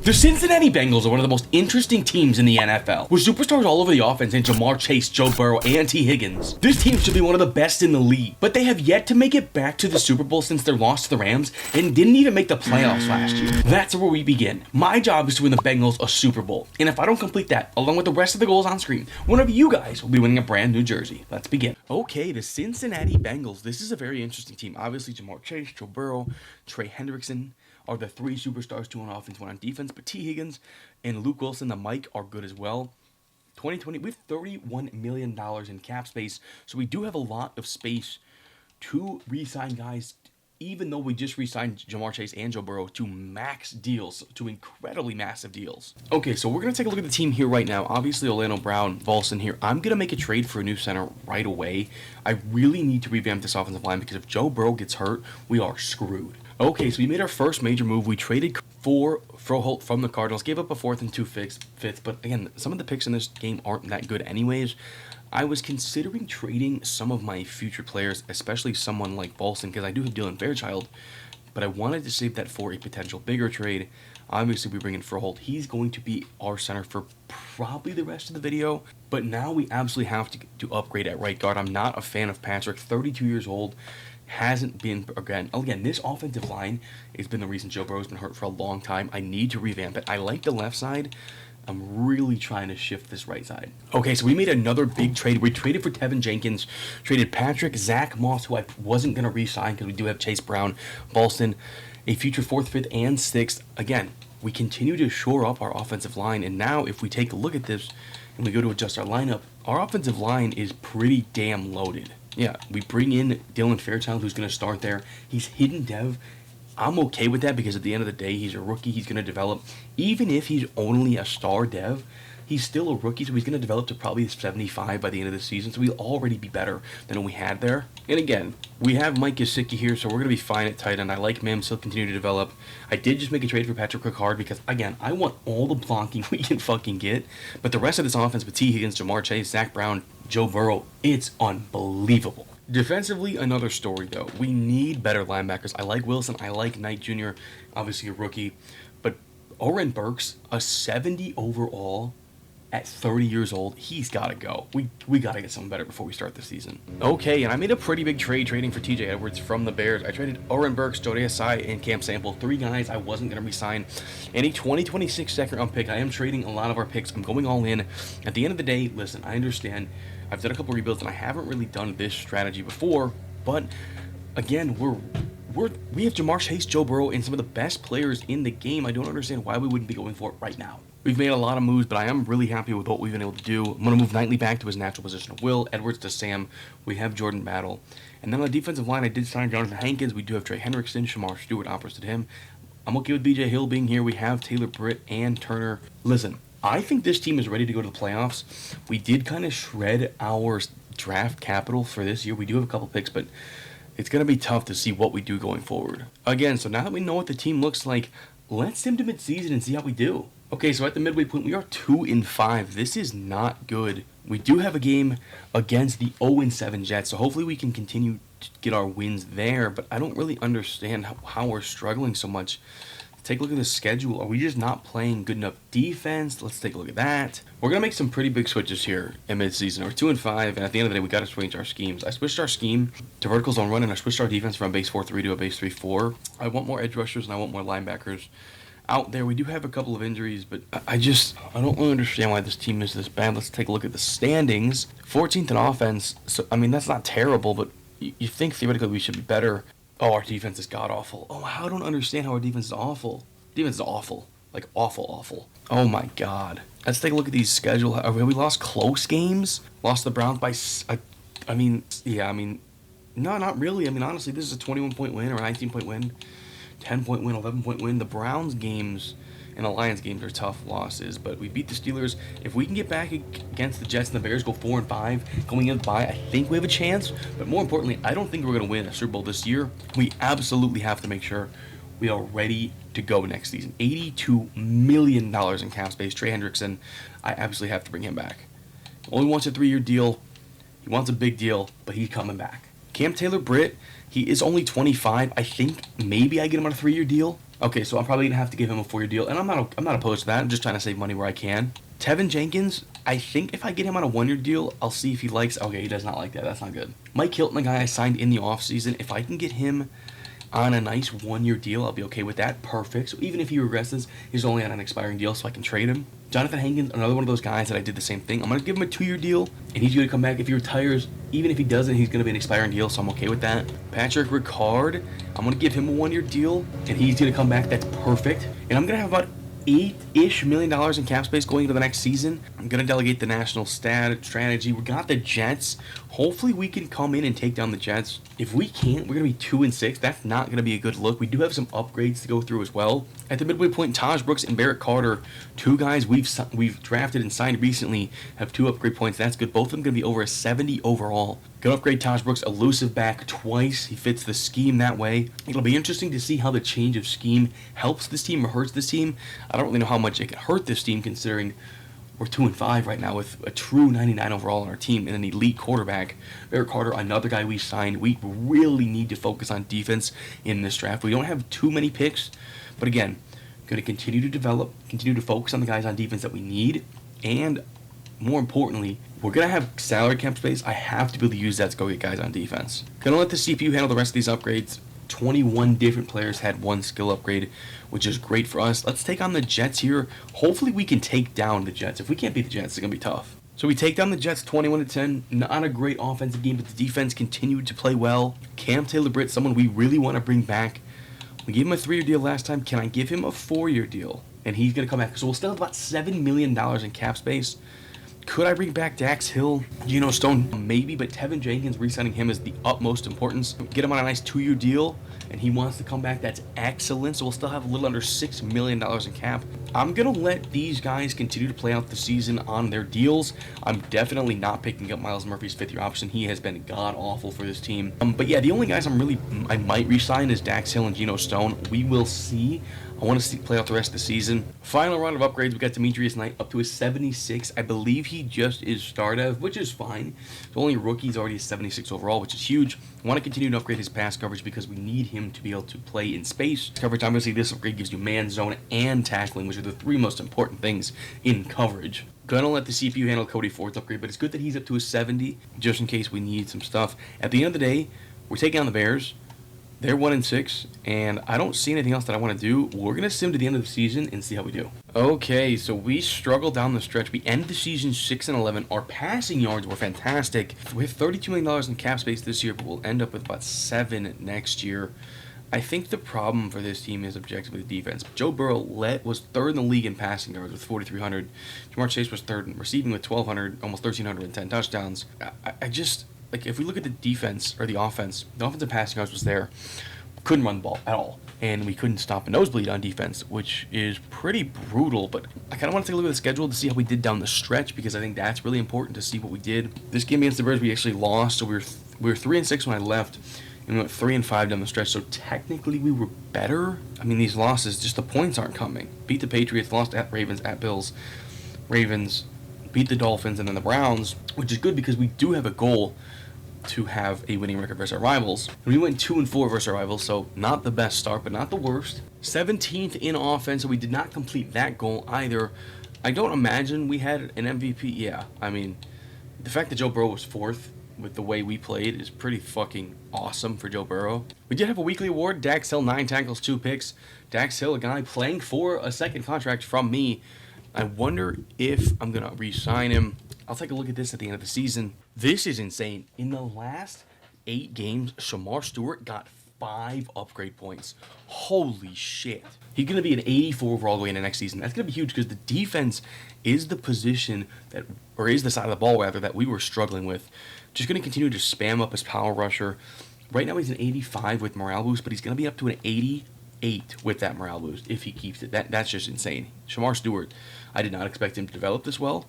The Cincinnati Bengals are one of the most interesting teams in the NFL, with superstars all over the offense in Jamar Chase, Joe Burrow, and T. Higgins. This team should be one of the best in the league, but they have yet to make it back to the Super Bowl since their loss to the Rams and didn't even make the playoffs last year. That's where we begin. My job is to win the Bengals a Super Bowl, and if I don't complete that, along with the rest of the goals on screen, one of you guys will be winning a brand new jersey. Let's begin. Okay, the Cincinnati Bengals. This is a very interesting team. Obviously, Jamar Chase, Joe Burrow, Trey Hendrickson are the three superstars, two on offense, one on defense, but T. Higgins and Luke Wilson, the Mike, are good as well. 2020, we have $31 million in cap space, so we do have a lot of space to re-sign guys, even though we just re-signed Jamar Chase and Joe Burrow to max deals, to incredibly massive deals. Okay, so we're going to take a look at the team here right now. Obviously, Orlando Brown, Volson here. I'm going to make a trade for a new center right away. I really need to revamp this offensive line because if Joe Burrow gets hurt, we are screwed. Okay, so we made our first major move. We traded for Froholt from the Cardinals, gave up a fourth and two fifths, but again, some of the picks in this game aren't that good anyways. I was considering trading some of my future players, especially someone like Volson, because I do have Dylan Fairchild, but I wanted to save that for a potential bigger trade. Obviously, we bring in Froholt. He's going to be our center for probably the rest of the video, but now we absolutely have to upgrade at right guard. I'm not a fan of Patrick, 32 years old. Hasn't been, again, this offensive line has been the reason Joe Burrow's been hurt for a long time. I need to revamp it. I like the left side. I'm really trying to shift this right side. Okay, so we made another big trade. We traded for Tevin Jenkins, traded Patrick, Zach Moss, who I wasn't going to re-sign because we do have Chase Brown, Volson, a future 4th, 5th, and 6th. Again, we continue to shore up our offensive line, and now if we take a look at this and we go to adjust our lineup, our offensive line is pretty damn loaded. Yeah, we bring in Dylan Fairchild, who's going to start there. He's hidden dev. I'm okay with that because at the end of the day, he's a rookie. He's going to develop. Even if he's only a star dev, he's still a rookie, so he's going to develop to probably 75 by the end of the season. So he'll already be better than what we had there. And again, we have Mike Gesicki here, so we're going to be fine at tight end. I like Mims. He'll continue to develop. I did just make a trade for Patrick Ricard because, again, I want all the blocking we can fucking get. But the rest of this offense with T. Higgins, Jamar Chase, Zach Brown, Joe Burrow, it's unbelievable. Defensively, another story, though. We need better linebackers. I like Wilson. I like Knight Jr., obviously a rookie. But Oren Burks, a 70 overall at 30 years old, he's got to go. We got to get someone better before we start the season. Okay, and I made a pretty big trade trading for TJ Edwards from the Bears. I traded Oren Burks, Jody Asai, and Cam Sample. 3 guys I wasn't going to re-sign. And a 2026 second-round pick. I am trading a lot of our picks. I'm going all in. At the end of the day, listen, I understand. I've done a couple rebuilds, and I haven't really done this strategy before. But, again, we have Jamar Chase, Joe Burrow, and some of the best players in the game. I don't understand why we wouldn't be going for it right now. We've made a lot of moves, but I am really happy with what we've been able to do. I'm going to move Knightley back to his natural position of Will, Edwards to Sam. We have Jordan Battle. And then on the defensive line, I did sign Jonathan Hankins. We do have Trey Hendrickson, Shamar Stewart opposite him. I'm okay with BJ Hill being here. We have Taylor Britt and Turner. Listen, I think this team is ready to go to the playoffs. We did kind of shred our draft capital for this year. We do have a couple picks, but it's going to be tough to see what we do going forward. Again, so now that we know what the team looks like, let's sim to midseason and see how we do. Okay, so at the midway point, we are 2-5. This is not good. We do have a game against the 0-7 Jets, so hopefully we can continue to get our wins there, but I don't really understand how we're struggling so much. Take a look at the schedule. Are we just not playing good enough defense? Let's take a look at that. We're going to make some pretty big switches here in midseason. We're 2-5, and at the end of the day, we got to switch our schemes. I switched our scheme to vertical zone run, and I switched our defense from a base 4-3 to a base 3-4. I want more edge rushers, and I want more linebackers out there. We do have a couple of injuries, but I don't really understand why this team is this bad. Let's take a look at the standings. 14th in offense. So, I mean, that's not terrible, but you think theoretically we should be better. Oh, our defense is god-awful. Oh, I don't understand how our defense is awful. Defense is awful. Like, awful. Oh, my God. Let's take a look at these schedule. Have we lost close games? Lost the Browns by... no, not really. I mean, honestly, this is a 21-point win or a 19-point win. 10-point win, 11-point win. The Browns games and the Lions games are tough losses, but we beat the Steelers. If we can get back against the Jets and the Bears, go 4-5, going in by, I think we have a chance. But more importantly, I don't think we're going to win a Super Bowl this year. We absolutely have to make sure we are ready to go next season. $82 million in cap space. Trey Hendrickson, I absolutely have to bring him back. Only wants a 3-year deal. He wants a big deal, but he's coming back. Cam Taylor-Britt, he is only 25. I think maybe I get him on a 3-year deal. Okay, so I'm probably going to have to give him a 4-year deal, and I'm not opposed to that. I'm just trying to save money where I can. Tevin Jenkins, I think if I get him on a 1-year deal, I'll see if he likes... Okay, he does not like that. That's not good. Mike Hilton, the guy I signed in the offseason, if I can get him on a nice 1-year deal, I'll be okay with that. Perfect. So even if he regresses, he's only on an expiring deal, so I can trade him. Jonathan Hankins, another one of those guys that I did the same thing. I'm going to give him a 2-year deal, and he's going to come back. If he retires, even if he doesn't, he's going to be an expiring deal, so I'm okay with that. Patrick Ricard, I'm going to give him a 1-year deal, and he's going to come back. That's perfect. And I'm going to have about $8-ish million in cap space going into the next season. I'm going to delegate the national strategy. We got the Jets. Hopefully we can come in and take down the Jets. If we can't, we're going to be 2-6. That's not going to be a good look. We do have some upgrades to go through as well. At the midway point, Taj Brooks and Barrett Carter, 2 guys we've drafted and signed recently, have 2 upgrade points. That's good. Both of them going to be over a 70 overall. Gonna upgrade Taj Brooks, elusive back twice. He fits the scheme that way. It'll be interesting to see how the change of scheme helps this team or hurts this team. I don't really know how much it can hurt this team considering we're 2-5 right now with a true 99 overall on our team and an elite quarterback. Barrett Carter, another guy we signed. We really need to focus on defense in this draft. We don't have too many picks, but again, going to continue to develop, continue to focus on the guys on defense that we need, and more importantly, we're going to have salary cap space. I have to be able to use that to go get guys on defense. Going to let the CPU handle the rest of these upgrades. 21 different players had 1 skill upgrade, which is great for us. Let's take on the Jets here. Hopefully we can take down the Jets. If we can't beat the Jets, it's going to be tough. So we take down the Jets 21-10. Not a great offensive game, but the defense continued to play well. Cam Taylor-Britt, someone we really want to bring back. We gave him a 3-year deal last time. Can I give him a 4-year deal? And he's going to come back. So we'll still have about $7 million in cap space. Could I bring back Dax Hill, Geno Stone? Maybe, but Tevin Jenkins, re-signing him is the utmost importance. Get him on a nice 2-year deal, and he wants to come back. That's excellent. So we'll still have a little under $6 million in cap. I'm going to let these guys continue to play out the season on their deals. I'm definitely not picking up Myles Murphy's 5th-year option. He has been god-awful for this team. But yeah, the only guys I might re-sign is Dax Hill and Geno Stone. We will see. I want to see play out the rest of the season. Final round of upgrades, we got Demetrius Knight up to a 76. I believe he just is Stardev, which is fine. The only rookie's already a 76 overall, which is huge. I want to continue to upgrade his pass coverage because we need him to be able to play in space. Coverage, obviously, this upgrade gives you man, zone, and tackling, which are the 3 most important things in coverage. Gonna let the CPU handle Cody Ford's upgrade, but it's good that he's up to a 70, just in case we need some stuff. At the end of the day, we're taking on the Bears. They're 1-6, and I don't see anything else that I want to do. We're going to sim to the end of the season and see how we do. Okay, so we struggled down the stretch. We ended the season 6-11. Our passing yards were fantastic. We have $32 million in cap space this year, but we'll end up with about 7 next year. I think the problem for this team is objectively the defense. Joe Burrow was 3rd in the league in passing yards with 4,300. Jamar Chase was 3rd in receiving with 1,200, almost 1,310 touchdowns. I just... Like, if we look at the defense, or the offensive passing yards was there. Couldn't run the ball at all. And we couldn't stop a nosebleed on defense, which is pretty brutal. But I kind of want to take a look at the schedule to see how we did down the stretch, because I think that's really important to see what we did. This game against the Bears, we actually lost. So we were 3-6 when I left, and we went 3-5 down the stretch. So technically we were better. I mean, these losses, just the points aren't coming. Beat the Patriots, lost at Ravens, at Bills. Ravens, beat the Dolphins, and then the Browns, which is good because we do have a goal to have a winning record versus our rivals. And we went 2-4 versus our rivals, so not the best start, but not the worst. 17th in offense, so we did not complete that goal either. I don't imagine we had an MVP. Yeah, I mean, the fact that Joe Burrow was 4th with the way we played is pretty fucking awesome for Joe Burrow. We did have a weekly award. Dax Hill, 9 tackles, 2 picks. Dax Hill, a guy playing for a second contract from me. I wonder if I'm going to re-sign him. I'll take a look at this at the end of the season. This is insane. In the last 8 games, Shamar Stewart got 5 upgrade points. Holy shit. He's going to be an 84 overall going into next season. That's going to be huge because the defense is the position that, or is the side of the ball rather, that we were struggling with. Just going to continue to spam up his power rusher. Right now he's an 85 with morale boost, but he's going to be up to an 88 with that morale boost if he keeps it. That's just insane. Shamar Stewart, I did not expect him to develop this well,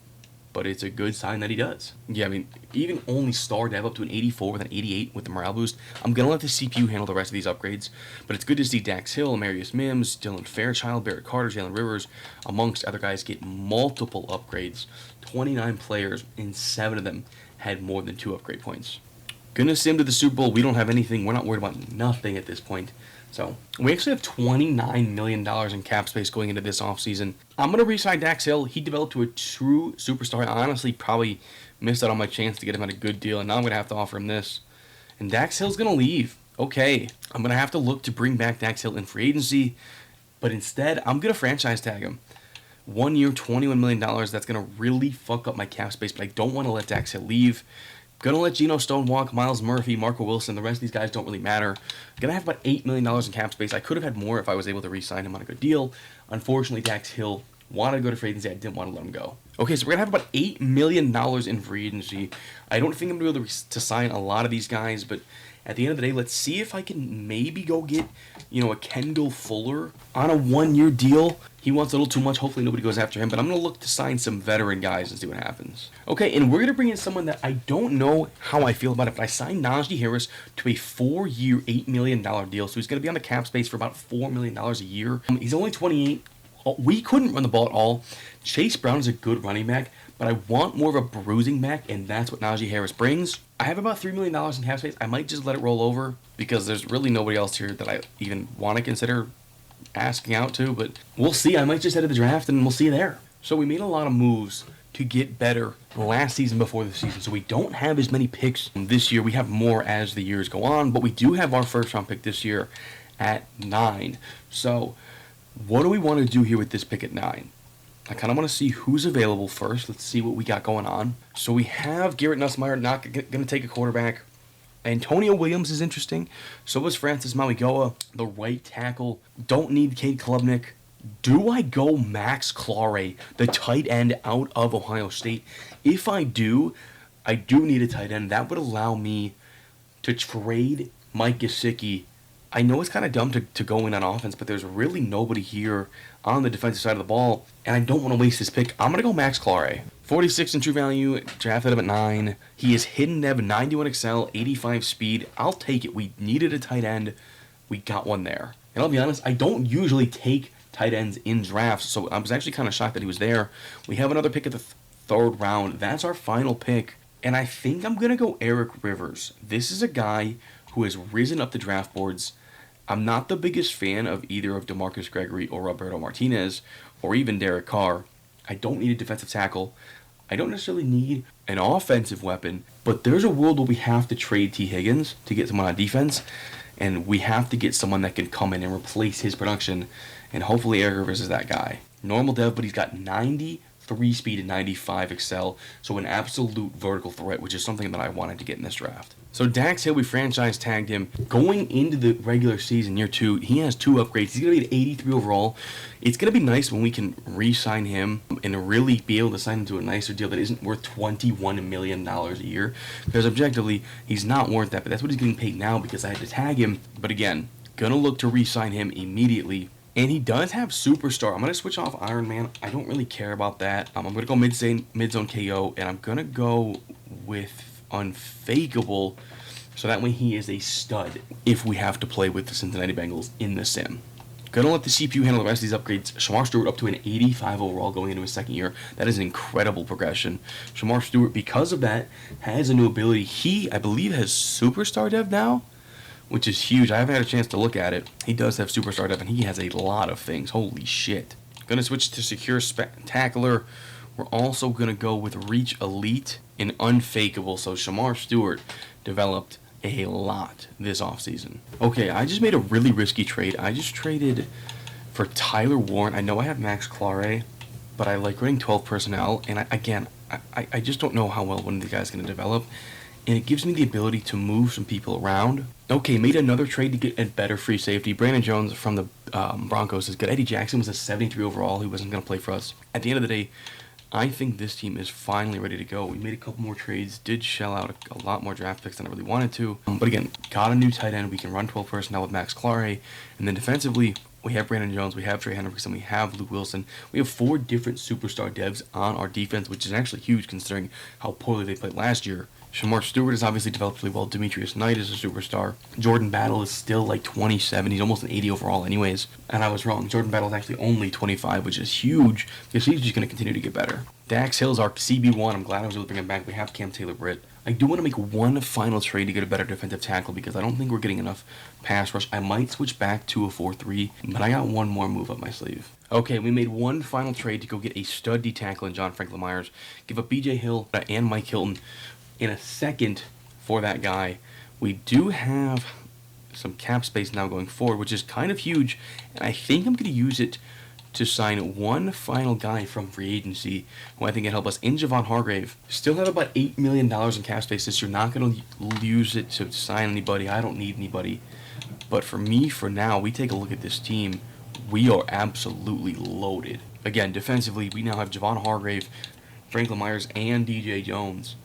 but it's a good sign that he does. Yeah, I mean, even only star dev up to an 84 with an 88 with the morale boost. I'm going to let the CPU handle the rest of these upgrades, but it's good to see Dax Hill, Marius Mims, Dylan Fairchild, Barrett Carter, Jalen Rivers, amongst other guys, get multiple upgrades. 29 players, and 7 of them had more than 2 upgrade points. Gonna sim to the Super Bowl. We don't have anything. We're not worried about nothing at this point. So we actually have $29 million in cap space going into this offseason. I'm going to re-sign Dax Hill. He developed to a true superstar. I honestly probably missed out on my chance to get him at a good deal, and now I'm going to have to offer him this. And Dax Hill's going to leave. Okay, I'm going to have to look to bring back Dax Hill in free agency, but instead, I'm going to franchise tag him. 1 year, $21 million. That's going to really fuck up my cap space, but I don't want to let Dax Hill leave. Gonna let Geno Stone walk, Miles Murphy, Marco Wilson. The rest of these guys don't really matter. Gonna have about $8 million in cap space. I could have had more if I was able to re-sign him on a good deal. Unfortunately, Dax Hill wanted to go to free agency. I didn't want to let him go. Okay, so we're gonna have about $8 million in free agency. I don't think I'm gonna be able to sign a lot of these guys, but at the end of the day, let's see if I can maybe go get, a Kendall Fuller on a 1-year deal. He wants a little too much. Hopefully nobody goes after him, but I'm going to look to sign some veteran guys and see what happens. Okay, and we're going to bring in someone that I don't know how I feel about it, but I signed Najee Harris to a 4-year, $8 million deal, so he's going to be on the cap space for about $4 million a year. He's only 28. We couldn't run the ball at all. Chase Brown is a good running back, but I want more of a bruising back, and that's what Najee Harris brings. I have about $3 million in cap space. I might just let it roll over because there's really nobody else here that I even want to consider asking out to, but we'll see. I might just head to the draft and we'll see you there. So we made a lot of moves to get better last season before the season, so we don't have as many picks this year. We have more as the years go on, but we do have our first round pick this year at 9. So what do we want to do here with this pick at 9? I kind of want to see who's available first. Let's see what we got going on. So we have Garrett Nussmeier not going to take a quarterback. Antonio Williams is interesting. So is Francis Mauigoa, the right tackle. Don't need Cade Klubnik. Do I go Max Clare, the tight end out of Ohio State? If I do need a tight end. That would allow me to trade Mike Gesicki. I know it's kind of dumb to go in on offense, but there's really nobody here on the defensive side of the ball, and I don't want to waste this pick. I'm going to go Max Clare. 46 in true value, drafted him at 9. He is hidden dev, 91 excel, 85 speed. I'll take it. We needed a tight end. We got one there. And I'll be honest, I don't usually take tight ends in drafts, so I was actually kind of shocked that he was there. We have another pick at the 3rd round. That's our final pick, and I think I'm going to go Eric Rivers. This is a guy who has risen up the draft boards. I'm not the biggest fan of either of DeMarcus Gregory or Roberto Martinez or even Derek Carr. I don't need a defensive tackle. I don't necessarily need an offensive weapon, but there's a world where we have to trade T. Higgins to get someone on defense, and we have to get someone that can come in and replace his production, and hopefully Eric Rivers is that guy. Normal dev, but he's got 93 speed and 95 excel, so an absolute vertical threat, which is something that I wanted to get in this draft. So Dax Hill, we franchise tagged him. Going into the regular season, year 2, he has 2 upgrades. He's going to be an 83 overall. It's going to be nice when we can re-sign him and really be able to sign him to a nicer deal that isn't worth $21 million a year. Because objectively, he's not worth that, but that's what he's getting paid now because I had to tag him. But again, going to look to re-sign him immediately. And he does have Superstar. I'm going to switch off Iron Man. I don't really care about that. I'm going to go mid-zone KO, and I'm going to go with Unfakeable, so that way he is a stud if we have to play with the Cincinnati Bengals in the sim. Gonna let the CPU handle the rest of these upgrades. Shamar Stewart up to an 85 overall going into his 2nd year. That is an incredible progression. Shamar Stewart, because of that, has a new ability. He, I believe, has Superstar Dev now, which is huge. I haven't had a chance to look at it. He does have Superstar Dev, and he has a lot of things. Holy shit. Gonna switch to Secure Spectacular. We're also going to go with Reach Elite and Unfakeable. So Shamar Stewart developed a lot this offseason. Okay, I just made a really risky trade. I just traded for Tyler Warren. I know I have Max Clare, but I like running 12 personnel. And I just don't know how well one of the guys is going to develop. And it gives me the ability to move some people around. Okay, made another trade to get a better free safety. Brandon Jones from the Broncos is good. Eddie Jackson was a 73 overall. He wasn't going to play for us. At the end of the day, I think this team is finally ready to go. We made a couple more trades, did shell out a lot more draft picks than I really wanted to. But again, got a new tight end. We can run 12 personnel with Max Clare. And then defensively, we have Brandon Jones, we have Trey Hendrickson, we have Luke Wilson. We have 4 different superstar devs on our defense, which is actually huge considering how poorly they played last year. Shamar Stewart has obviously developed really well. Demetrius Knight is a superstar. Jordan Battle is still like 27. He's almost an 80 overall anyways. And I was wrong. Jordan Battle is actually only 25, which is huge because he's just going to continue to get better. Dax Hill is our CB1. I'm glad I was able to bring him back. We have Cam Taylor-Britt. I do want to make one final trade to get a better defensive tackle because I don't think we're getting enough pass rush. I might switch back to a 4-3, but I got one more move up my sleeve. Okay, we made one final trade to go get a stud D tackle in John Franklin Myers. Give up BJ Hill and Mike Hilton in a second for that guy. We do have some cap space now going forward, which is kind of huge, and I think I'm going to use it to sign one final guy from free agency who I think can help us in Javon Hargrave. Still have about $8 million in cap space this year. Not going to use it to sign anybody. I don't need anybody. But for me, for now, we take a look at this team. We are absolutely loaded. Again, defensively, we now have Javon Hargrave, Franklin Myers, and DJ Jones.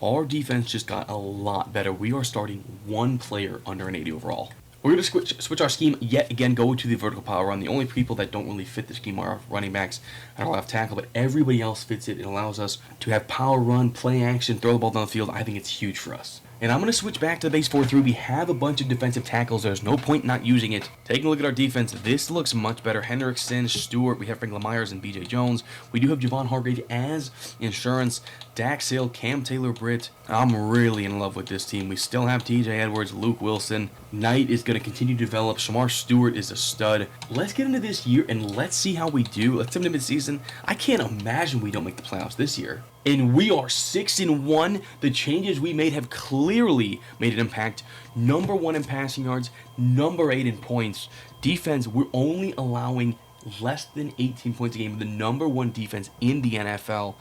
Our defense just got a lot better. We are starting one player under an 80 overall. We're going to switch our scheme yet again, go to the vertical power run. The only people that don't really fit the scheme are our running backs and our left tackle, but everybody else fits it. It allows us to have power run, play action, throw the ball down the field. I think it's huge for us. And I'm going to switch back to the base 4-3. We have a bunch of defensive tackles. There's no point not using it. Taking a look at our defense, this looks much better. Hendrickson, Stewart, we have Franklin Myers and BJ Jones. We do have Javon Hargrave as insurance. Dax Hill, Cam Taylor-Britt. I'm really in love with this team. We still have TJ Edwards, Luke Wilson. Knight is going to continue to develop. Shamar Stewart is a stud. Let's get into this year and let's see how we do. Let's get into midseason. I can't imagine we don't make the playoffs this year. And we are 6-1. The changes we made have clearly made an impact. Number 1 in passing yards, number 8 in points. Defense, we're only allowing less than 18 points a game. The number 1 defense in the NFL.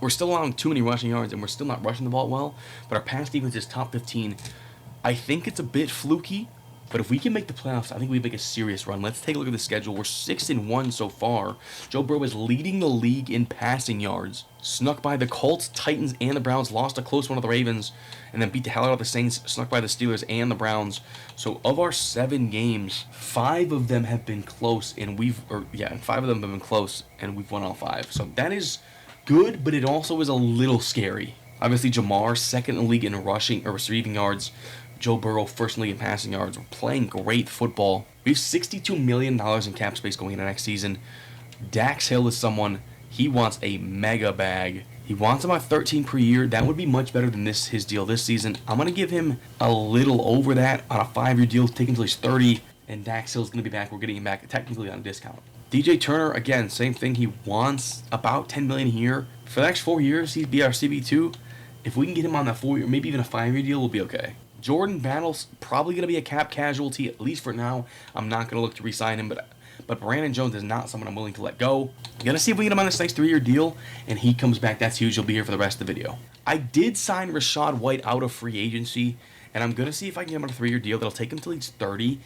We're still allowing too many rushing yards, and we're still not rushing the ball well. But our pass defense is top 15. I think it's a bit fluky. But if we can make the playoffs, I think we make a serious run. Let's take a look at the schedule. We're 6-1 so far. Joe Burrow is leading the league in passing yards. Snuck by the Colts, Titans, and the Browns. Lost a close one to the Ravens. And then beat the hell out of the Saints. Snuck by the Steelers and the Browns. So of our 7 games, 5 of them have been close. And 5 of them have been close. And we've won all 5. So that is good, but it also is a little scary. Obviously, Jamar, second in the league in rushing or receiving yards. Joe Burrow, first in the league in passing yards. We're playing great football. We have $62 million in cap space going into next season. Dax Hill is someone, he wants a mega bag. He wants about 13 per year. That would be much better than his deal this season. I'm going to give him a little over that on a 5-year deal, taking until he's 30. And Dax Hill's going to be back. We're getting him back technically on a discount. DJ Turner, again, same thing. He wants about $10 million a year. For the next 4 years, he'd be our CB2. If we can get him on that 4-year, maybe even a 5-year deal, we'll be okay. Jordan Battle's probably going to be a cap casualty, at least for now. I'm not going to look to re-sign him, but Brandon Jones is not someone I'm willing to let go. I'm going to see if we get him on this nice 3-year deal, and he comes back. That's huge. He'll be here for the rest of the video. I did sign Rachaad White out of free agency, and I'm going to see if I can get him on a 3-year deal that'll take him till he's 30.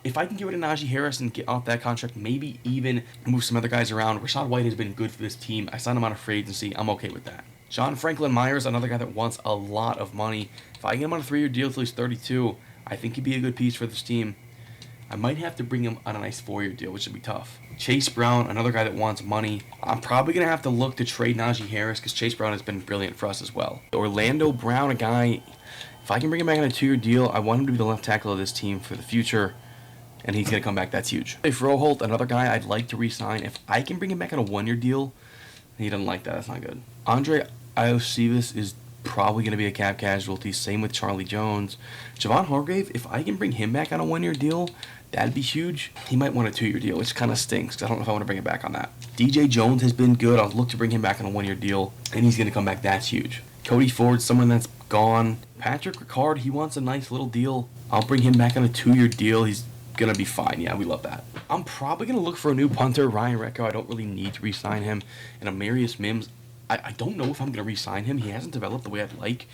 If I can get rid of Najee Harris and get off that contract, maybe even move some other guys around. Rachaad White has been good for this team. I signed him out of free agency. I'm okay with that. John Franklin Myers, another guy that wants a lot of money. If I get him on a 3-year deal till he's 32, I think he'd be a good piece for this team. I might have to bring him on a nice 4-year deal, which would be tough. Chase Brown, another guy that wants money. I'm probably going to have to look to trade Najee Harris because Chase Brown has been brilliant for us as well. Orlando Brown, a guy, if I can bring him back on a 2-year deal, I want him to be the left tackle of this team for the future. And he's going to come back. That's huge. If Froholt, another guy I'd like to re-sign. If I can bring him back on a 1-year deal, he doesn't like that. That's not good. Andre Iosivas is probably going to be a cap casualty. Same with Charlie Jones. Javon Hargrave, if I can bring him back on a 1-year deal, that'd be huge. He might want a 2-year deal, which kind of stinks because I don't know if I want to bring him back on that. DJ Jones has been good. I'll look to bring him back on a 1-year deal, and he's going to come back. That's huge. Cody Ford, someone that's gone. Patrick Ricard, he wants a nice little deal. I'll bring him back on a 2-year deal. He's going to be fine. Yeah, we love that. I'm probably going to look for a new punter. Ryan Recco, I don't really need to re-sign him. And Amarius Mims, I don't know if I'm going to re-sign him. He hasn't developed the way I'd like.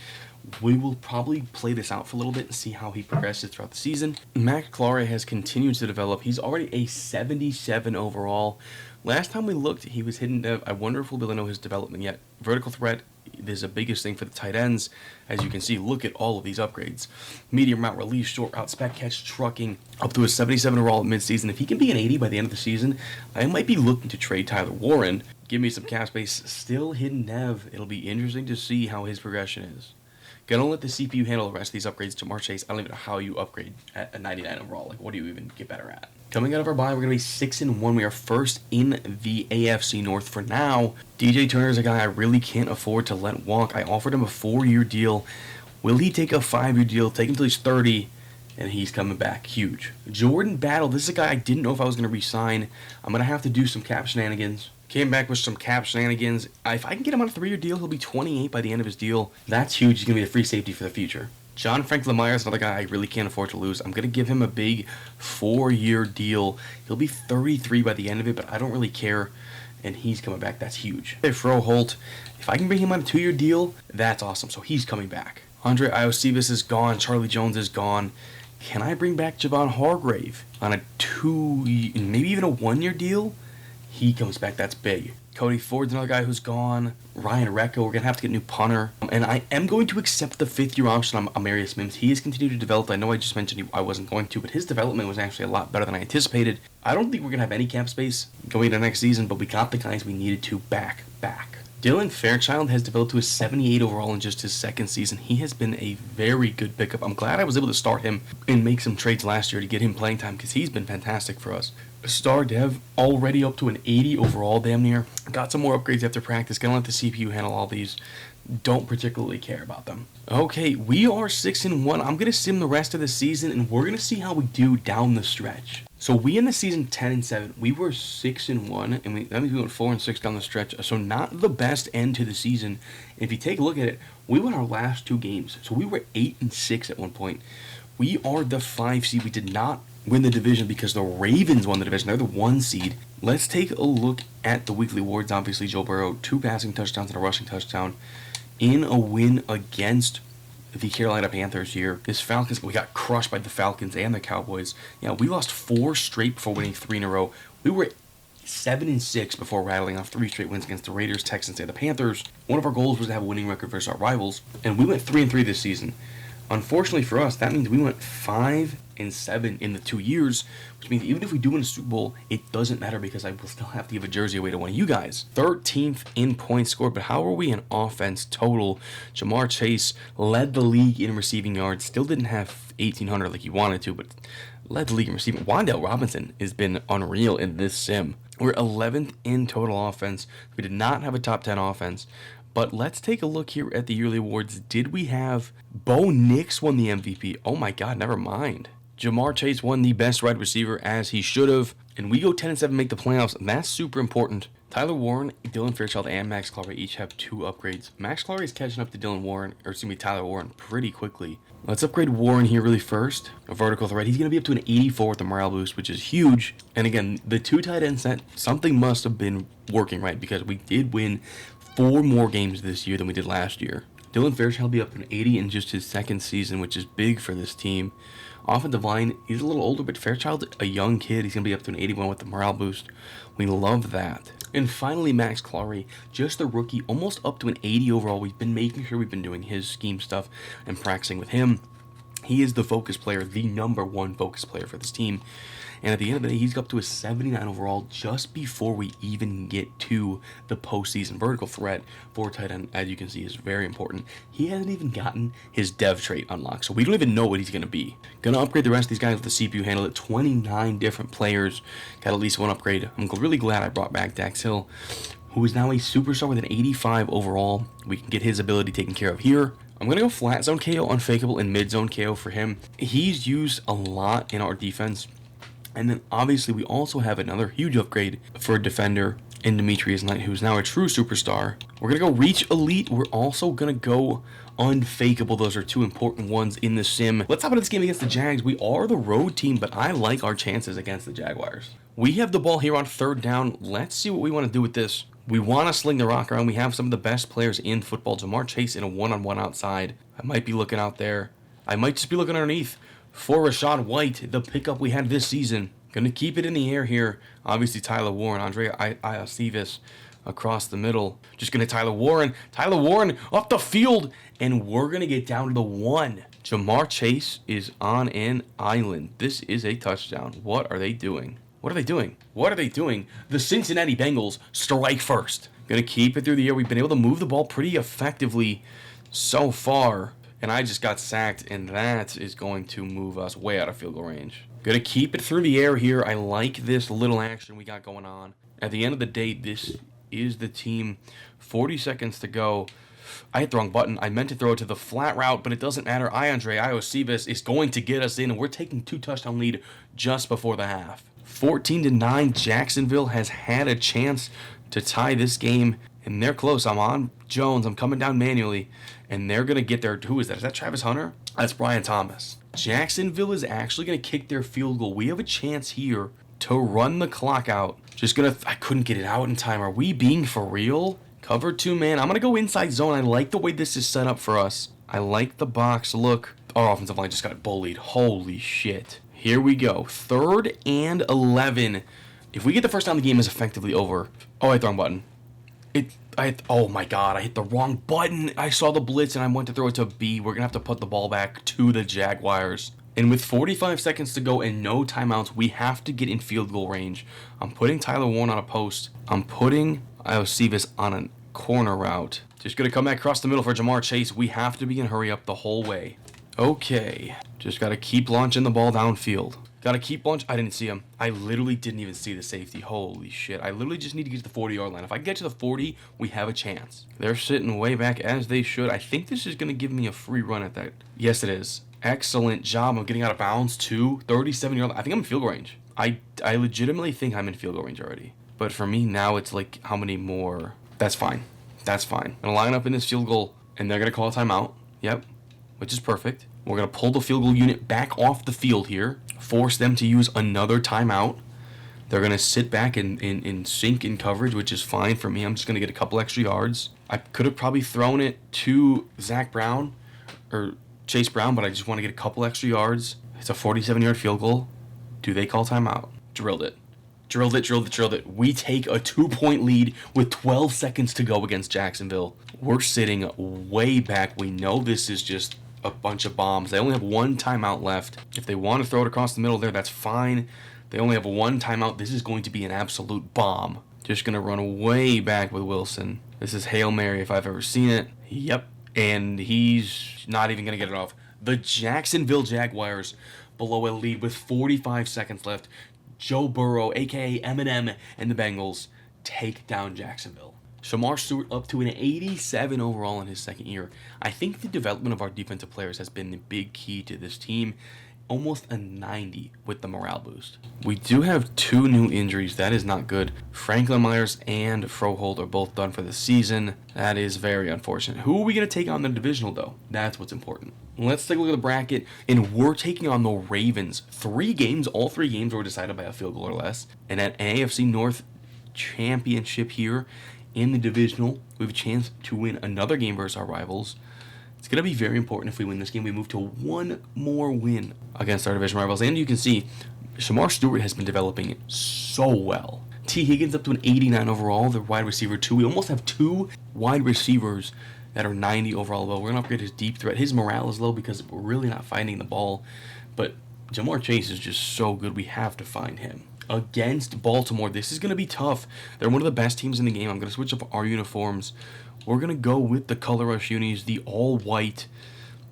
We will probably play this out for a little bit and see how he progresses throughout the season. Mac Clare has continued to develop. He's already a 77 overall. Last time we looked, he was hidden dev. I wonder if we'll be able to know his development yet. Vertical threat is the biggest thing for the tight ends. As you can see, look at all of these upgrades. Medium route release, short route, spec catch, trucking, up to a 77 overall at midseason. If he can be an 80 by the end of the season, I might be looking to trade Tyler Warren. Give me some cap space. Still hidden dev. It'll be interesting to see how his progression is. Gonna let the CPU handle the rest of these upgrades to Jamar Chase. I don't even know how you upgrade at a 99 overall. Like, what do you even get better at? Coming out of our bye, we're going to be 6-1. We are first in the AFC North for now. DJ Turner is a guy I really can't afford to let walk. I offered him a 4-year deal. Will he take a 5-year deal, take him until he's 30, and he's coming back? Huge. Jordan Battle, this is a guy I didn't know if I was going to re-sign. I'm going to have to do some cap shenanigans. Came back with some cap shenanigans. If I can get him on a 3-year deal, he'll be 28 by the end of his deal. That's huge. He's going to be a free safety for the future. John Frank Lemire is another guy I really can't afford to lose. I'm going to give him a big 4-year deal. He'll be 33 by the end of it, but I don't really care. And he's coming back. That's huge. Fro Holt, if I can bring him on a 2-year deal, that's awesome. So he's coming back. Andre Iosivas is gone. Charlie Jones is gone. Can I bring back Javon Hargrave on a 2, maybe even a 1-year deal? He comes back. That's big. Cody Ford's another guy who's gone. Ryan Recco, we're going to have to get a new punter. And I am going to accept the 5th-year option on Amarius Mims. He has continued to develop. I know I just mentioned I wasn't going to, but his development was actually a lot better than I anticipated. I don't think we're going to have any cap space going into next season, but we got the guys we needed to back. Dylan Fairchild has developed to a 78 overall in just his 2nd season. He has been a very good pickup. I'm glad I was able to start him and make some trades last year to get him playing time because he's been fantastic for us. Star Dev already up to an 80 overall damn near. Got some more upgrades after practice. Gonna let the CPU handle all these. Don't particularly care about them. Okay, we are 6-1. I'm gonna sim the rest of the season and we're gonna see how we do down the stretch. So we in the season 10-7. We were 6-1, and that means we went 4-6 down the stretch. So not the best end to the season. If you take a look at it, we won our last 2 games. So we were 8-6 at one point. We are the 5 seed. We did not win the division because the Ravens won the division. They're the 1 seed. Let's take a look at the weekly awards. Obviously, Joe Burrow, 2 passing touchdowns and a rushing touchdown in a win against the Carolina Panthers here. This Falcons, we got crushed by the Falcons and the Cowboys. Yeah, we lost 4 straight before winning 3 in a row. We were 7-6 before rattling off 3 straight wins against the Raiders, Texans, and the Panthers. One of our goals was to have a winning record versus our rivals, and we went 3-3 this season. Unfortunately for us, that means we went 5-7 in the 2 years, which means even if we do win a Super Bowl, it doesn't matter because I will still have to give a jersey away to one of you guys. 13th in points scored, but how are we in offense total? Jamar Chase led the league in receiving yards, still didn't have 1,800 like he wanted to, but led the league in receiving. Wan'Dale Robinson has been unreal in this sim. We're 11th in total offense. We did not have a top 10 offense. But let's take a look here at the yearly awards. Did we have Bo Nix won the MVP? Oh my God, never mind. Jamar Chase won the best wide receiver as he should have. And we go 10-7, make the playoffs. And that's super important. Tyler Warren, Dylan Fairchild, and Max Clary each have 2 upgrades. Max Clary is catching up to Tyler Warren pretty quickly. Let's upgrade Warren here really first. A vertical threat. He's going to be up to an 84 with the morale boost, which is huge. And again, the 2 tight end set, something must have been working right because we did win 4 more games this year than we did last year. Dylan Fairchild will be up to an 80 in just his 2nd season, which is big for this team. Offensive line, he's a little older, but Fairchild's a young kid. He's going to be up to an 81 with the morale boost. We love that. And finally, Max Clary, just a rookie, almost up to an 80 overall. We've been making sure we've been doing his scheme stuff and practicing with him. He is the focus player, the number 1 focus player for this team. And at the end of the day, he's up to a 79 overall just before we even get to the postseason. Vertical threat for tight end, as you can see, is very important. He hasn't even gotten his dev trait unlocked, so we don't even know what he's going to be. Going to upgrade the rest of these guys with the CPU handle it. 29 different players got at least 1 upgrade. I'm really glad I brought back Dax Hill, who is now a superstar with an 85 overall. We can get his ability taken care of here. I'm going to go flat zone KO, unfakeable, and mid zone KO for him. He's used a lot in our defense. And then obviously we also have another huge upgrade for a defender in Demetrius Knight, who's now a true superstar. We're going to go reach elite. We're also going to go unfakeable. Those are 2 important ones in the sim. Let's hop into this game against the Jags. We are the road team, but I like our chances against the Jaguars. We have the ball here on 3rd down. Let's see what we want to do with this. We want to sling the rock around. We have some of the best players in football. Jamar Chase in a 1-on-1 outside. I might be looking out there. I might just be looking underneath for Rachaad White, the pickup we had this season. Going to keep it in the air here. Obviously, Tyler Warren, Andre Iosivas across the middle. Just going to Tyler Warren up the field. And we're going to get down to the 1. Jamar Chase is on an island. This is a touchdown. What are they doing? What are they doing? What are they doing? The Cincinnati Bengals strike first. Going to keep it through the air. We've been able to move the ball pretty effectively so far. And I just got sacked, and that is going to move us way out of field goal range. Gonna keep it through the air here. I like this little action we got going on. At the end of the day, this is the team. 40 seconds to go. I hit the wrong button. I meant to throw it to the flat route, but it doesn't matter. Iosivas is going to get us in, and we're taking 2-touchdown lead just before the half. 14-9. Jacksonville has had a chance to tie this game, and they're close. I'm on Jones. I'm coming down manually, and they're going to get their... Who is that? Is that Travis Hunter? That's Brian Thomas. Jacksonville is actually going to kick their field goal. We have a chance here to run the clock out. I couldn't get it out in time. Are we being for real? Cover 2, man. I'm going to go inside zone. I like the way this is set up for us. I like the box look. Our offensive line just got bullied. Holy shit. Here we go. 3rd and 11. If we get the first down, the game is effectively over. Oh, I hit the wrong button. Oh my god, I hit the wrong button. I saw the blitz and I went to throw it to B. We're going to have to put the ball back to the Jaguars. And with 45 seconds to go and no timeouts, we have to get in field goal range. I'm putting Tyler Warren on a post. I'm putting Iosivas on a corner route. Just going to come back across the middle for Jamar Chase. We have to be in hurry up the whole way. Okay. Just got to keep launching the ball downfield. Got to keep launch. I didn't see him. I literally didn't even see the safety. Holy shit. I literally just need to get to the 40-yard line. If I get to the 40, we have a chance. They're sitting way back as they should. I think this is going to give me a free run at that. Yes, it is. Excellent job of getting out of bounds to 37-yard line. I think I'm in field goal range. I legitimately think I'm in field goal range already. But for me now, it's like how many more? That's fine. That's fine. I'm going to line up in this field goal, and they're going to call a timeout. Yep. Which is perfect. We're going to pull the field goal unit back off the field here. Force them to use another timeout. They're going to sit back and sink in coverage, which is fine for me. I'm just going to get a couple extra yards. I could have probably thrown it to Zach Brown or Chase Brown, but I just want to get a couple extra yards. It's a 47-yard field goal. Do they call timeout? Drilled it. Drilled it. We take a 2-point lead with 12 seconds to go against Jacksonville. We're sitting way back. We know this is just a bunch of bombs. They only have 1 timeout left. If they want to throw it across the middle there, that's fine. They only have 1 timeout. This is going to be an absolute bomb. Just going to run way back with Wilson. This is Hail Mary if I've ever seen it. Yep. And he's not even going to get it off. The Jacksonville Jaguars below a lead with 45 seconds left. Joe Burrow, a.k.a. Eminem, and the Bengals take down Jacksonville. Shamar Stewart up to an 87 overall in his second year. I think the development of our defensive players has been the big key to this team. Almost a 90 with the morale boost. We do have 2 new injuries. That is not good. Franklin Myers and Frohold are both done for the season. That is very unfortunate. Who are we going to take on the divisional, though? That's what's important. Let's take a look at the bracket, and we're taking on the Ravens. 3 games, all 3 games were decided by a field goal or less. And at AFC North Championship here in the divisional, we have a chance to win another game versus our rivals. It's going to be very important if we win this game. We move to 1 more win against our division rivals. And you can see, Shamar Stewart has been developing so well. T. Higgins up to an 89 overall, the wide receiver 2. We almost have 2 wide receivers that are 90 overall low. We're going to upgrade his deep threat. His morale is low because we're really not finding the ball. But Jamar Chase is just so good. We have to find him. Against Baltimore, this is going to be tough. They're one of the best teams in the game. I'm going to switch up our uniforms. We're going to go with the Color Rush unis, the all-white.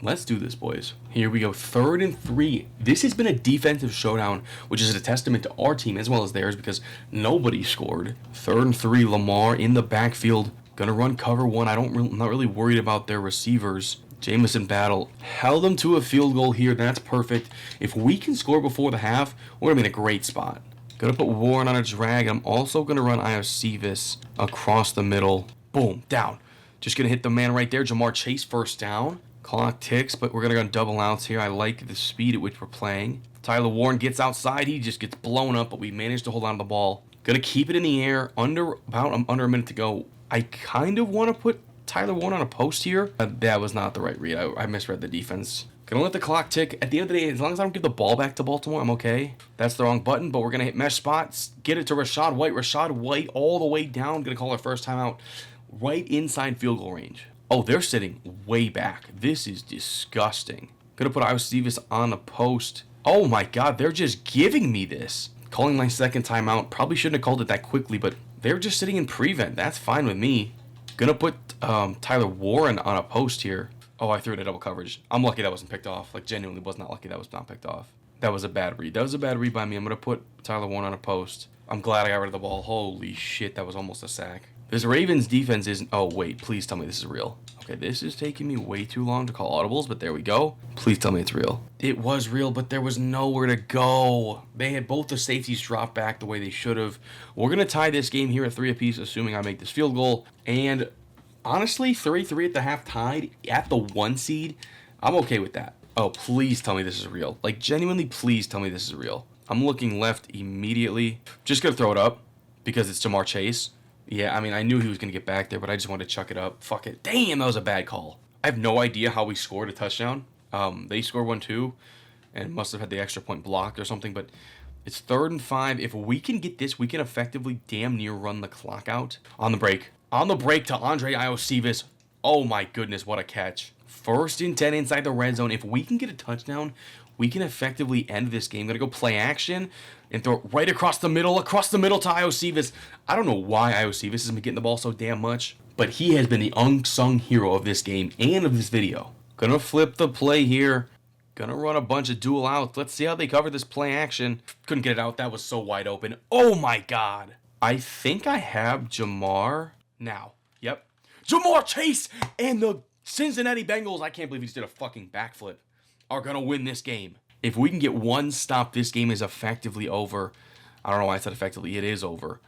Let's do this, boys. Here we go. 3rd and 3. This has been a defensive showdown, which is a testament to our team as well as theirs because nobody scored. 3rd and 3. Lamar in the backfield. Going to run cover 1. I'm not really worried about their receivers. Jamison Battle held them to a field goal here. That's perfect. If we can score before the half, we're going to be in a great spot. Going to put Warren on a drag. I'm also going to run Iosivas across the middle. Boom. Down. Just going to hit the man right there. Jamar Chase first down. Clock ticks, but we're going to go double outs here. I like the speed at which we're playing. Tyler Warren gets outside. He just gets blown up, but we managed to hold on to the ball. Going to keep it in the air. Under a minute to go. I kind of want to put Tyler Warren on a post here. That was not the right read. I misread the defense. Gonna let the clock tick. At the end of the day, as long as I don't give the ball back to Baltimore, I'm okay. That's the wrong button, but we're gonna hit mesh spots. Get it to Rashad White. Rashad White all the way down. Gonna call our first timeout. Right inside field goal range. Oh, they're sitting way back. This is disgusting. Gonna put Iosivas on the post. Oh my god, they're just giving me this. Calling my second timeout. Probably shouldn't have called it that quickly, but they're just sitting in prevent. That's fine with me. Gonna put Tyler Warren on a post here. Oh, I threw it at double coverage. I'm lucky that wasn't picked off. Like, genuinely was not lucky that was not picked off. That was a bad read. That was a bad read by me. I'm going to put Tyler Warren on a post. I'm glad I got rid of the ball. Holy shit, that was almost a sack. This Ravens defense isn't... Oh, wait. Please tell me this is real. Okay, this is taking me way too long to call audibles, but there we go. Please tell me it's real. It was real, but there was nowhere to go. They had both the safeties drop back the way they should have. We're going to tie this game here at 3 apiece, assuming I make this field goal. And honestly, 3-3 at the half tied at the 1 seed, I'm okay with that. Oh, please tell me this is real. Like, genuinely, please tell me this is real. I'm looking left immediately. Just going to throw it up because it's Jamar Chase. Yeah, I mean, I knew he was going to get back there, but I just wanted to chuck it up. Fuck it. Damn, that was a bad call. I have no idea how we scored a touchdown. They scored one too, and must have had the extra point blocked or something, but it's 3rd and 5. If we can get this, we can effectively damn near run the clock out. On the break. On the break to Andre Iosivas. Oh my goodness, what a catch. 1st and 10 inside the red zone. If we can get a touchdown, we can effectively end this game. Gonna go play action and throw it right across the middle to Iosivas. I don't know why Iosivas has been getting the ball so damn much, but he has been the unsung hero of this game and of this video. Gonna flip the play here. Gonna run a bunch of dual outs. Let's see how they cover this play action. Couldn't get it out. That was so wide open. Oh my god. I think I have Jamar now. Yep. Jamar Chase and the Cincinnati Bengals. I can't believe he just did a fucking backflip. Are going to win this game. If we can get one stop, this game is effectively over. I don't know why I said effectively. It is over.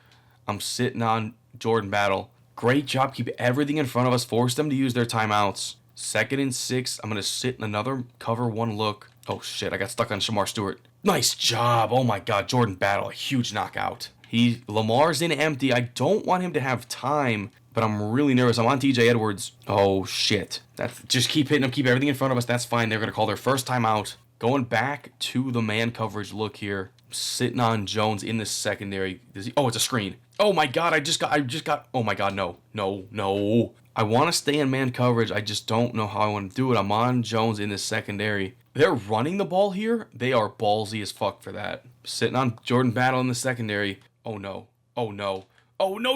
I'm sitting on Jordan Battle. Great job. Keep everything in front of us. Force them to use their timeouts. 2nd and 6. I'm going to sit in another cover 1 look. Oh, shit. I got stuck on Shamar Stewart. Nice job. Oh, my God. Jordan Battle. A huge knockout. Lamar's in empty. I don't want him to have time, but I'm really nervous. I'm on TJ Edwards. Oh, shit. Just keep hitting him. Keep everything in front of us. That's fine. They're going to call their first timeout. Going back to the man coverage look here. Sitting on Jones in the secondary. Oh, it's a screen. Oh, my God. I just got. Oh, my God. No. I want to stay in man coverage. I just don't know how I want to do it. I'm on Jones in the secondary. They're running the ball here. They are ballsy as fuck for that. Sitting on Jordan Battle in the secondary. Oh, no.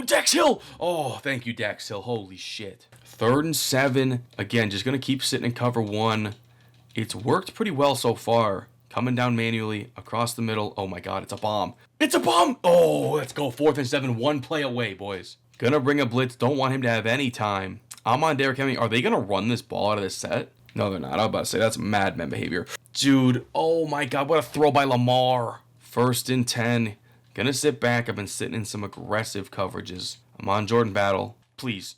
Dex Hill! Oh, thank you, Dex Hill. Holy shit. 3rd and 7. Again, just going to keep sitting in cover 1. It's worked pretty well so far. Coming down manually across the middle. Oh, my God. It's a bomb. Oh, let's go. 4th and 7. 1 play away, boys. Gonna bring a blitz. Don't want him to have any time. I'm on Derrick Henry. Are they going to run this ball out of this set? No, they're not. I was about to say, that's madman behavior. Dude, oh, my God. What a throw by Lamar. 1st and 10. Gonna sit back. I've been sitting in some aggressive coverages. I'm on Jordan Battle. Please.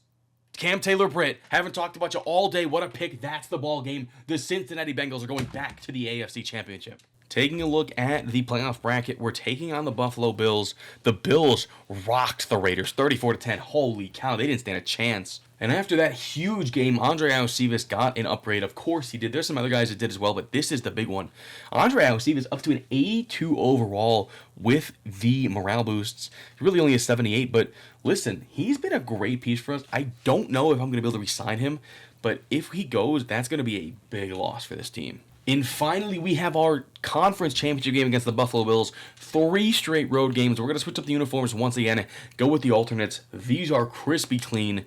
Cam Taylor-Britt. Haven't talked about you all day. What a pick. That's the ball game. The Cincinnati Bengals are going back to the AFC Championship. Taking a look at the playoff bracket, we're taking on the Buffalo Bills. The Bills rocked the Raiders 34-10. Holy cow, they didn't stand a chance. And after that huge game, Andre Iosivas got an upgrade. Of course he did. There's some other guys that did as well, but this is the big one. Andre Iosivas up to an 82 overall with the morale boosts. Really only a 78, but listen, he's been a great piece for us. I don't know if I'm going to be able to re-sign him, but if he goes, that's going to be a big loss for this team. And finally, we have our conference championship game against the Buffalo Bills. 3 straight road games. We're going to switch up the uniforms once again. Go with the alternates. These are crispy clean.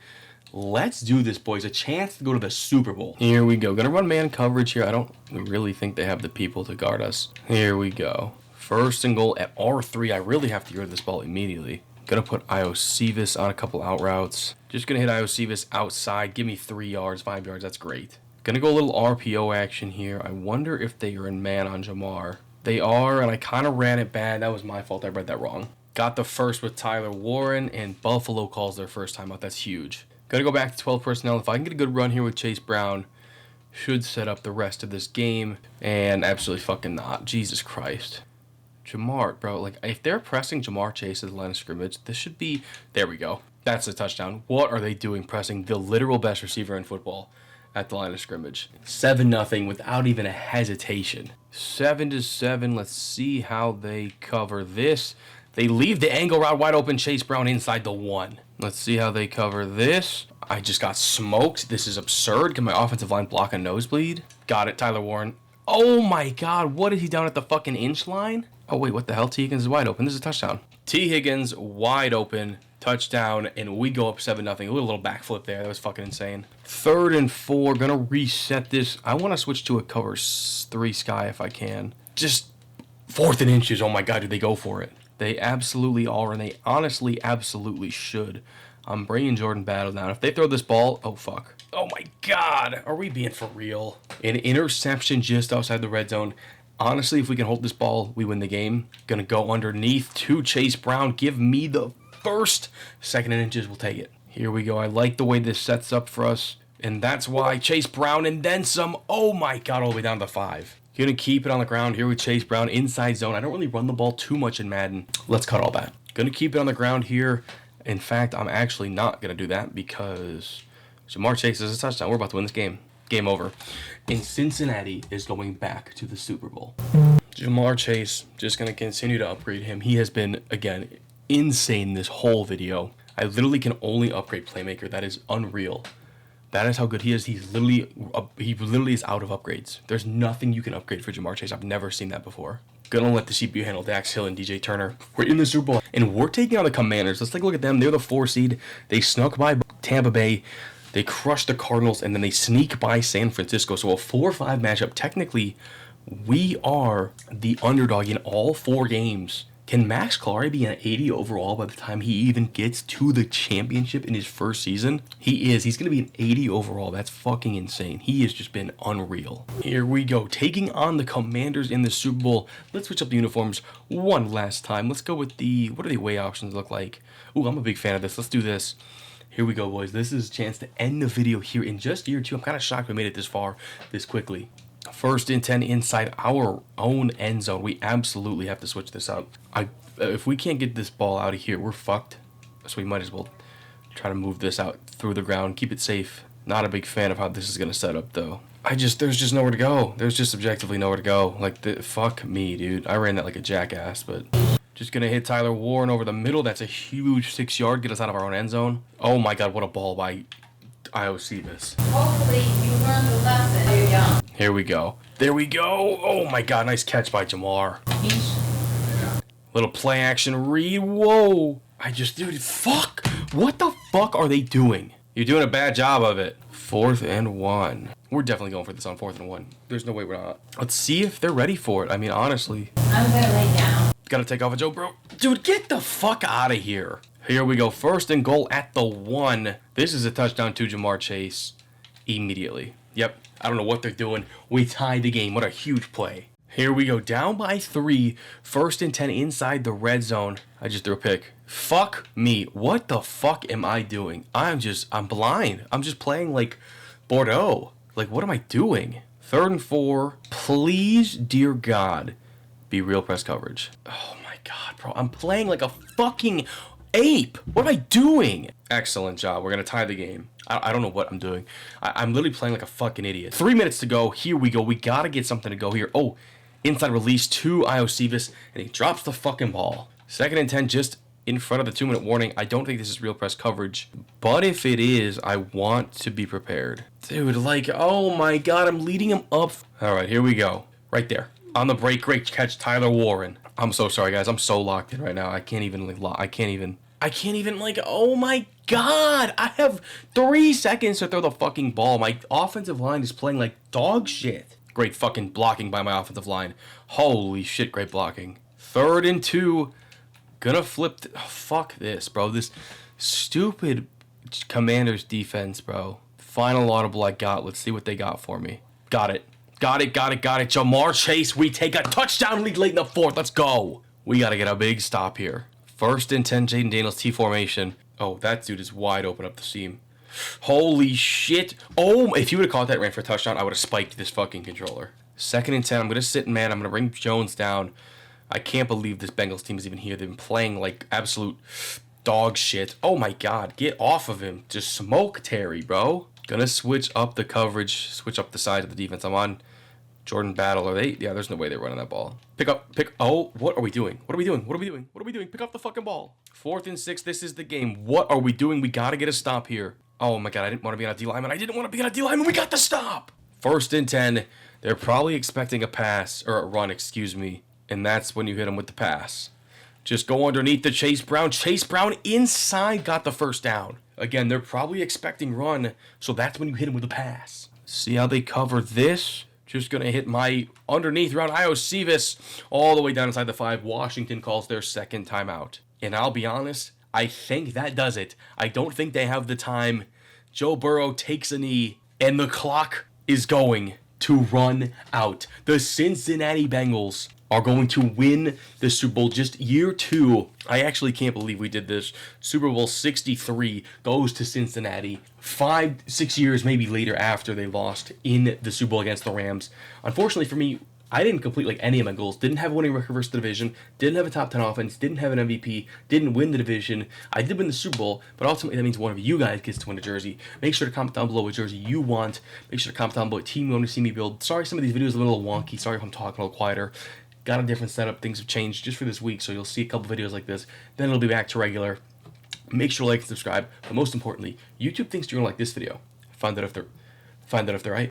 Let's do this, boys. A chance to go to the Super Bowl. Here we go. Going to run man coverage here. I don't really think they have the people to guard us. Here we go. 1st and goal at R3. I really have to get rid of this ball immediately. Going to put Iosivas on a couple out routes. Just going to hit Iosivas outside. Give me 3 yards, 5 yards. That's great. Gonna go a little RPO action here. I wonder if they are in man on Jamar. They are, and I kind of ran it bad. That was my fault. I read that wrong. Got the first with Tyler Warren, and Buffalo calls their first timeout. That's huge. Gonna go back to 12 personnel. If I can get a good run here with Chase Brown, should set up the rest of this game. And absolutely fucking not. Jesus Christ. Jamar, bro, like, if they're pressing Jamar Chase at the line of scrimmage, this should be... There we go. That's a touchdown. What are they doing pressing the literal best receiver in football at the line of scrimmage? 7-0 without even a hesitation. 7-7. Let's see how they cover this. They leave the angle route wide open. Chase Brown inside the 1. Let's see how they cover this. I just got smoked. This is absurd. Can my offensive line block a nosebleed? Got it, Tyler Warren. Oh my God, what is he down at the fucking inch line? Oh wait, what the hell? T. Higgins is wide open. This is a touchdown. T. Higgins wide open. Touchdown, and we go up 7-0. A little backflip there. That was fucking insane. 3rd and 4. Gonna reset this. I want to switch to a cover 3 sky if I can. Just 4th and inches. Oh my God, did they go for it? They absolutely are, and they honestly absolutely should. I'm bringing Jordan Battle down. If they throw this ball, oh fuck. Oh my God, are we being for real? An interception just outside the red zone. Honestly, if we can hold this ball, we win the game. Gonna go underneath to Chase Brown. Give me the first. 2nd and inches, we'll take it. Here we go. I like the way this sets up for us. And that's why Chase Brown and then some. Oh my God, all the way down to 5. Gonna keep it on the ground here with Chase Brown. Inside zone. I don't really run the ball too much in Madden. Let's cut all that. Gonna keep it on the ground here. In fact, I'm actually not gonna do that because Jamar Chase is a touchdown. We're about to win this game. Game over. And Cincinnati is going back to the Super Bowl. Jamar Chase, just gonna continue to upgrade him. He has been, again, insane this whole video. I literally can only upgrade Playmaker. That is unreal. That is how good he is. He literally is out of upgrades. There's nothing you can upgrade for Jamar Chase. I've never seen that before. Gonna let the CPU handle Dax Hill and DJ Turner. We're in the Super Bowl, and we're taking on the Commanders. Let's take a look at them. They're the 4 seed. They snuck by Tampa Bay. They crushed the Cardinals, and then they sneak by San Francisco. So a 4-5 matchup. Technically, we are the underdog in all 4 games. Can Max Clary be an 80 overall by the time he even gets to the championship in his first season? He is. He's going to be an 80 overall. That's fucking insane. He has just been unreal. Here we go. Taking on the Commanders in the Super Bowl. Let's switch up the uniforms one last time. Let's go with the... What do the away options look like? Ooh, I'm a big fan of this. Let's do this. Here we go, boys. This is a chance to end the video here in just year 2. I'm kind of shocked we made it this far, this quickly. 1st and 10 inside our own end zone. We absolutely have to switch this up. If we can't get this ball out of here, we're fucked. So we might as well try to move this out through the ground. Keep it safe. Not a big fan of how this is going to set up, though. There's just nowhere to go. There's just objectively nowhere to go. Like, fuck me, dude. I ran that like a jackass, but... Just going to hit Tyler Warren over the middle. That's a huge 6-yard. Get us out of our own end zone. Oh, my God. What a ball by IOC this. Hopefully you learned the lesson. You're young. Here we go. There we go. Oh, my God. Nice catch by Jamar. Little play action read. Whoa. Dude, fuck. What the fuck are they doing? You're doing a bad job of it. 4th and 1. We're definitely going for this on 4th and 1. There's no way we're not. Let's see if they're ready for it. I mean, honestly. I'm going to lay down. Gotta take off a joke, bro. Dude, get the fuck out of here. Here we go. 1st and goal at the 1. This is a touchdown to Jamar Chase immediately. Yep. I don't know what they're doing. We tied the game. What a huge play. Here we go. Down by 3. 1st and 10 inside the red zone. I just threw a pick. Fuck me. What the fuck am I doing? I'm blind. I'm just playing like Bordeaux. Like, what am I doing? 3rd and 4. Please, dear God, be real press coverage. Oh my God, bro. I'm playing like a fucking ape. What am I doing? Excellent job. We're going to tie the game. I don't know what I'm doing. I'm literally playing like a fucking idiot. 3 minutes to go. Here we go. We got to get something to go here. Oh, inside release to IOC, and he drops the fucking ball. 2nd and 10 just in front of the 2-minute warning. I don't think this is real press coverage, but if it is, I want to be prepared. Dude, like, oh my God, I'm leading him up. All right, here we go. Right there. On the break, great catch, Tyler Warren. I'm so sorry, guys. I'm so locked in right now. I can't even, oh my God. I have 3 seconds to throw the fucking ball. My offensive line is playing like dog shit. Great fucking blocking by my offensive line. Holy shit, great blocking. 3rd and 2. Gonna flip. Fuck this, bro. This stupid Commanders defense, bro. Final audible I got. Let's see what they got for me. Got it. Got it. Jamar Chase, we take a touchdown lead late in the 4th. Let's go. We got to get a big stop here. 1st and 10, Jaden Daniels T formation. Oh, that dude is wide open up the seam. Holy shit. Oh, if you would have caught that ran for a touchdown, I would have spiked this fucking controller. 2nd and 10, I'm going to sit in man. I'm going to bring Jones down. I can't believe this Bengals team is even here. They've been playing like absolute dog shit. Oh my God, get off of him. Just smoke Terry, bro. Gonna switch up the coverage, switch up the side of the defense. I'm on Jordan Battle. Are they? Yeah, there's no way they're running that ball. Oh, what are we doing? What are we doing? Pick up the fucking ball. 4th and 6, this is the game. What are we doing? We gotta get a stop here. Oh my God, I didn't want to be on a D lineman. We got the stop. 1st and 10, they're probably expecting a pass, or a run, excuse me. And that's when you hit them with the pass. Just go underneath the Chase Brown. Chase Brown inside got the 1st down. Again, they're probably expecting run, so that's when you hit him with the pass. See how they cover this? Just going to hit my underneath route. Iosivas all the way down inside the 5. Washington calls their second timeout. And I'll be honest, I think that does it. I don't think they have the time. Joe Burrow takes a knee, and the clock is going to run out. The Cincinnati Bengals are going to win the Super Bowl. Just year 2. I actually can't believe we did this. Super Bowl 63 goes to Cincinnati 5-6 years maybe later after they lost in the Super Bowl against the Rams. Unfortunately for me, I didn't complete like any of my goals. Didn't have a winning record versus the division. Didn't have a top 10 offense. Didn't have an MVP. Didn't win the division. I did win the Super Bowl, but ultimately that means one of you guys gets to win a jersey. Make sure to comment down below what jersey you want. Make sure to comment down below what team you want to see me build. Sorry some of these videos are a little wonky. Sorry if I'm talking a little quieter. Got a different setup. Things have changed just for this week, so you'll see a couple videos like this. Then it'll be back to regular. Make sure to like and subscribe. But most importantly, YouTube thinks you're going to like this video. Find out if they're right.